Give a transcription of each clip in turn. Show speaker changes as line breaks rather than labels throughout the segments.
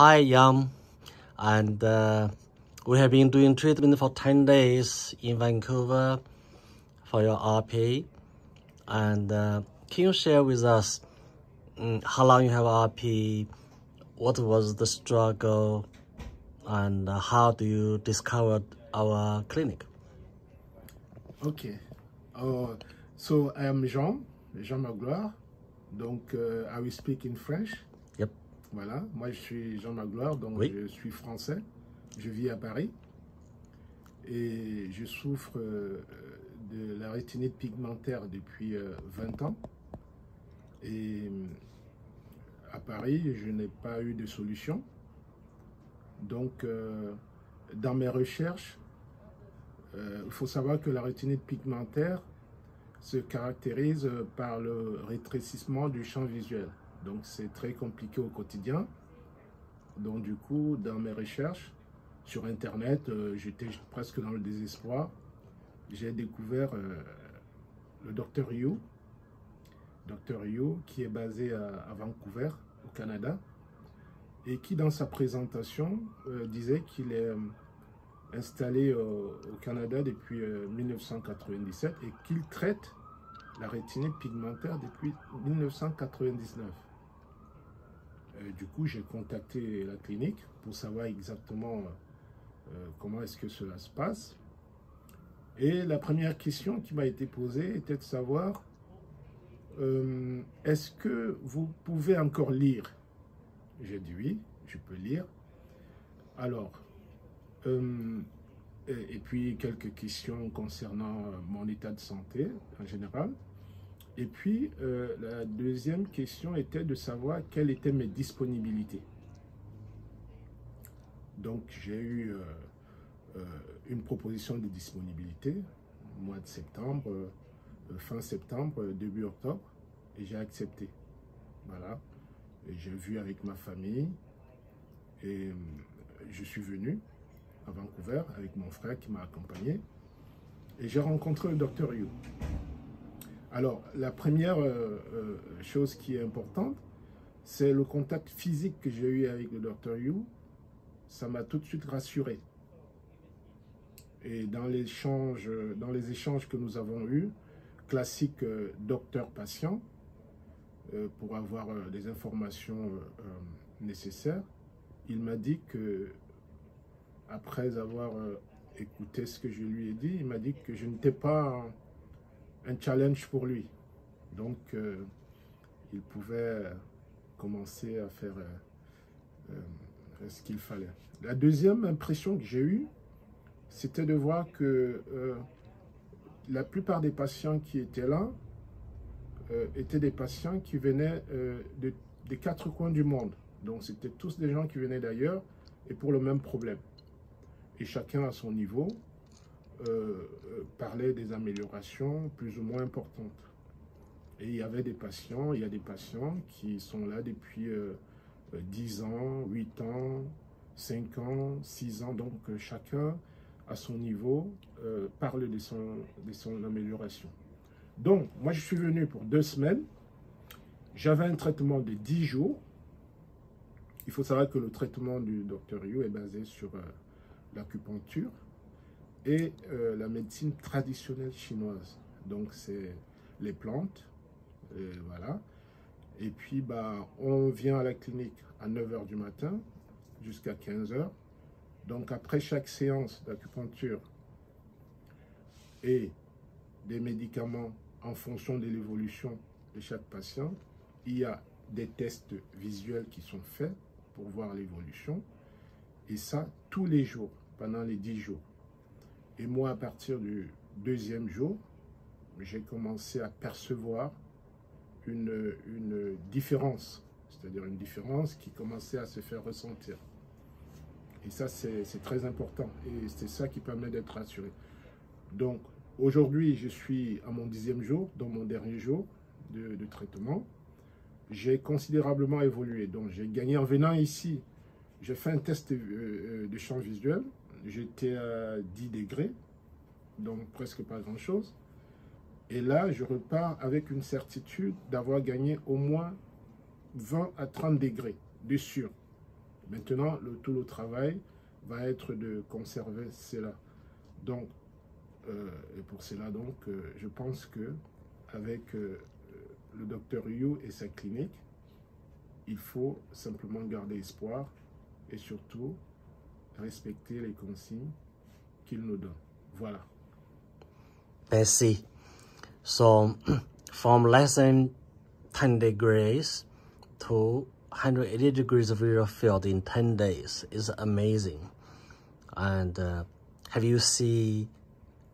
Hi, Yam. And we have been doing treatment for 10 days in Vancouver for your RP. And can you share with us how long you have RP, what was the struggle, and how do you discover our clinic?
Okay. So I am Jean Magloire. Donc, I will speak in French.
Yep.
Voilà, moi je suis Jean Magloire, donc
Oui.
je suis français. Je vis à Paris et je souffre de la rétinite pigmentaire depuis 20 ans. Et à Paris, je n'ai pas eu de solution. Donc, dans mes recherches, il faut savoir que la rétinite pigmentaire se caractérise par le rétrécissement du champ visuel. Donc, c'est très compliqué au quotidien. Donc, du coup, dans mes recherches sur Internet, j'étais presque dans le désespoir. J'ai découvert le Dr You, qui est basé à Vancouver, au Canada, et qui, dans sa présentation, disait qu'il est installé au Canada depuis 1997 et qu'il traite la rétinite pigmentaire depuis 1999. Du coup, j'ai contacté la clinique pour savoir exactement comment est-ce que cela se passe. Et la première question qui m'a été posée était de savoir est-ce que vous pouvez encore lire? J'ai dit oui, je peux lire. Alors, et puis quelques questions concernant mon état de santé en général. Et puis, la deuxième question était de savoir quelles étaient mes disponibilités. Donc, j'ai eu une proposition de disponibilité au mois de septembre, fin septembre, début octobre, et j'ai accepté. Voilà. J'ai vu avec ma famille et je suis venu à Vancouver avec mon frère qui m'a accompagné et j'ai rencontré le Dr You. Alors, la première chose qui est importante, c'est le contact physique que j'ai eu avec le Dr You. Ça m'a tout de suite rassuré. Et dans les échanges que nous avons eus, classique docteur-patient, pour avoir des informations nécessaires, il m'a dit que, après avoir écouté ce que je lui ai dit, il m'a dit que je n'étais pas un challenge pour lui. Donc, il pouvait commencer à faire ce qu'il fallait. La deuxième impression que j'ai eue, c'était de voir que la plupart des patients qui étaient là étaient des patients qui venaient des quatre coins du monde. Donc, c'était tous des gens qui venaient d'ailleurs et pour le même problème. Et chacun à son niveau parlait des améliorations plus ou moins importantes. Et il y a des patients qui sont là depuis 10 ans, 8 ans, 5 ans, 6 ans. Donc, chacun à son niveau parle de son amélioration. Donc, moi, je suis venu pour 2 semaines. J'avais un traitement de 10 jours. Il faut savoir que le traitement du Dr You est basé sur l'acupuncture et la médecine traditionnelle chinoise. Donc, c'est les plantes, voilà. Et puis, on vient à la clinique à 9 h du matin jusqu'à 15 h. Donc, après chaque séance d'acupuncture et des médicaments en fonction de l'évolution de chaque patient, il y a des tests visuels qui sont faits pour voir l'évolution. Et ça, tous les jours, pendant les 10 jours. Et moi, à partir du 2e jour, j'ai commencé à percevoir une différence. C'est-à-dire une différence qui commençait à se faire ressentir. Et ça, c'est très important. Et c'est ça qui permet d'être rassuré. Donc, aujourd'hui, je suis à mon 10e jour, dans mon dernier jour de traitement. J'ai considérablement évolué. Donc, j'ai gagné en venant ici. J'ai fait un test de champ visuel. J'étais à 10 degrés, donc presque pas grand-chose. Et là, je repars avec une certitude d'avoir gagné au moins 20 à 30 degrés de sûr. Maintenant, tout le travail va être de conserver cela. Donc, et pour cela, donc, je pense que avec le docteur Yu et sa clinique, il faut simplement garder espoir et surtout respecter les consignes qu'il nous donne. Voilà.
Merci. So, from less than 10 degrees to 180 degrees of real field in 10 days is amazing. And have you seen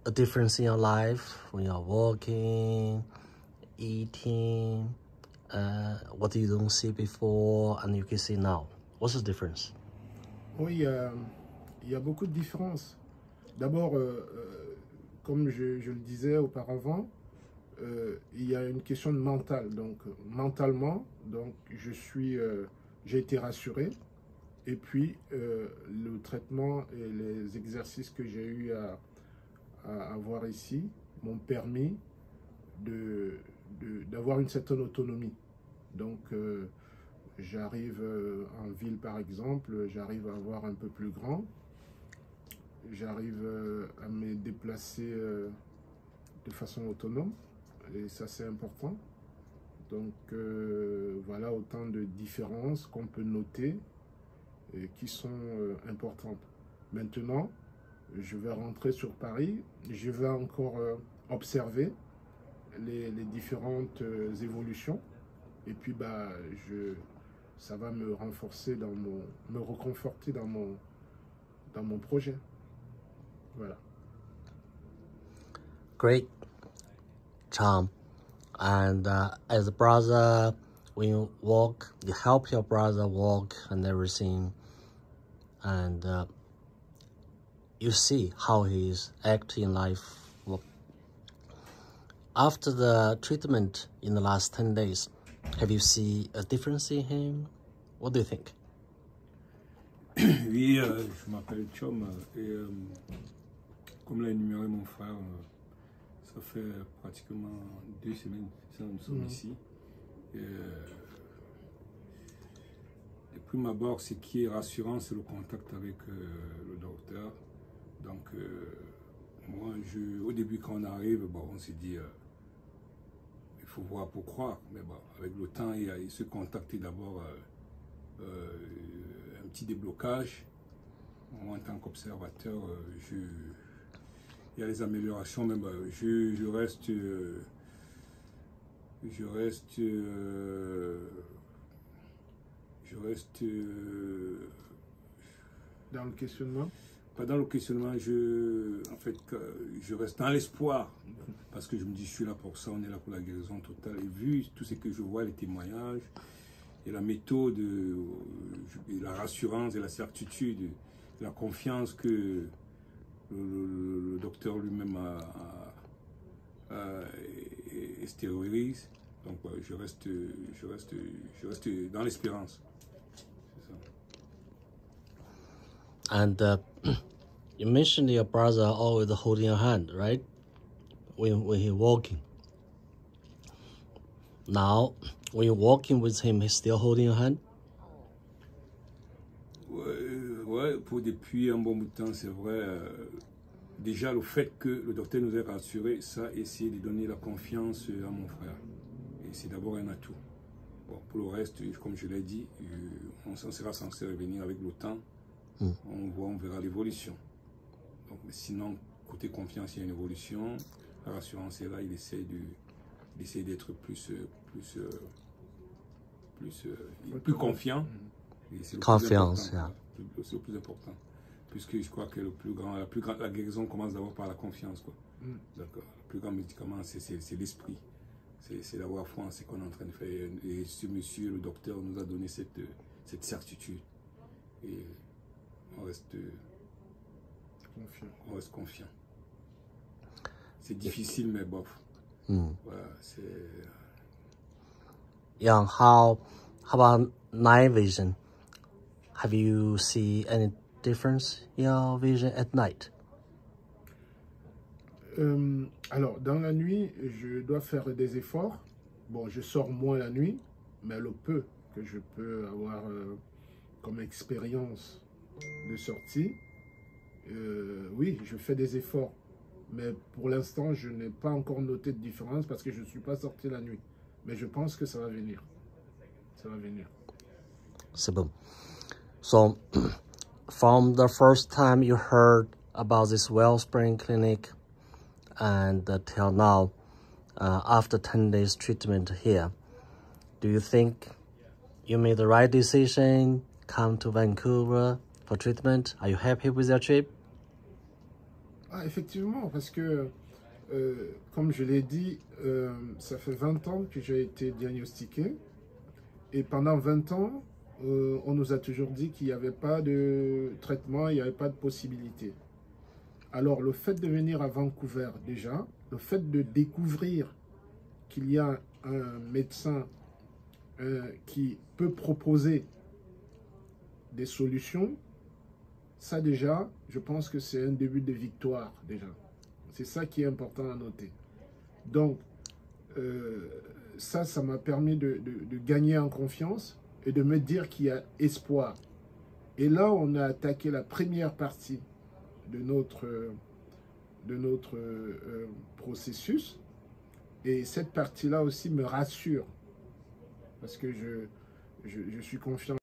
a difference in your life when you're walking, eating, what you don't see before and you can see now? What's the difference?
Oui, il y a beaucoup de différences. D'abord, comme je le disais auparavant, il y a une question de mental. Donc, mentalement, donc, j'ai été rassuré. Et puis, le traitement et les exercices que j'ai eu à avoir ici m'ont permis d'avoir une certaine autonomie. Donc, j'arrive en ville, par exemple, j'arrive à voir un peu plus grand. J'arrive à me déplacer de façon autonome. Et ça, c'est important. Donc, voilà autant de différences qu'on peut noter et qui sont importantes. Maintenant, je vais rentrer sur Paris. Je vais encore observer les différentes évolutions. Et puis, bah, ça va me renforcer me reconforter dans mon projet. Voilà.
Great, Tom. And as a brother, when you walk, you help your brother walk and everything. And you see how he's acting in life. After the treatment in the last 10 days, have you seen a difference in him? What do you think?
Oui, je m'appelle Chom et comme l'a énuméré mon frère, ça fait pratiquement 2 semaines que nous sommes ici. Et prime abord, ce qui est rassurant, c'est le contact avec le docteur. Donc, moi, au début, quand on arrive, bon, on s'est dit, il faut voir pour croire. Mais bon, avec le temps, il se contactait d'abord un petit déblocage. Moi, en tant qu'observateur, il y a les améliorations, mais je reste
dans le questionnement.
Pas dans le questionnement, en fait, je reste dans l'espoir, parce que je me dis, je suis là pour ça, on est là pour la guérison totale. Et vu tout ce que je vois, les témoignages, et la méthode, et la rassurance et la certitude, la confiance que le docteur lui-même extériorise. Donc je reste dans l'espérance.
And you mentioned your brother always holding your hand, right? When he's walking. Now, when you're walking with him, he's still holding your hand?
Ouais, depuis un bon bout de temps, c'est vrai. Déjà, le fait que le docteur nous ait rassurés, ça, essayer de donner la confiance à mon frère. Et c'est d'abord un atout. Bon, pour le reste, comme je l'ai dit, on s'en sera censé revenir avec le temps. On verra l'évolution. Donc, mais sinon, côté confiance, il y a une évolution. La rassurance est là, il essaie d'être plus confiant.
Confiance,
c'est le plus important. Puisque je crois que la guérison commence d'abord par la confiance, quoi. D'accord. Le plus grand médicament, c'est l'esprit. C'est d'avoir foi en ce qu'on est en train de faire. Et ce monsieur, le docteur, nous a donné cette certitude. Et on reste confiant. C'est difficile, mais bof. Voilà, c'est...
Yeah, how about night vision? Have you seen any difference in your vision at night?
Alors, dans la nuit, je dois faire des efforts. Bon, je sors moins la nuit, mais le peu que je peux avoir comme expérience de sortie, oui, je fais des efforts. Mais pour l'instant, je n'ai pas encore noté de différence parce que je ne suis pas sorti la nuit. Mais je pense que ça va venir. Ça va venir.
C'est bon. So, from the first time you heard about this Wellspring Clinic and till now, after 10 days treatment here, do you think you made the right decision, come to Vancouver for treatment? Are you happy with your trip?
Ah, effectivement, parce que, comme je l'ai dit, ça fait 20 ans que j'ai été diagnostiqué. Et pendant 20 ans, on nous a toujours dit qu'il n'y avait pas de traitement, il n'y avait pas de possibilité. Alors, le fait de venir à Vancouver, déjà, le fait de découvrir qu'il y a un médecin qui peut proposer des solutions, ça déjà, je pense que c'est un début de victoire déjà. C'est ça qui est important à noter. Donc, ça m'a permis de gagner en confiance et de me dire qu'il y a espoir. Et là, on a attaqué la première partie de notre processus. Et cette partie-là aussi me rassure parce que je suis confiant.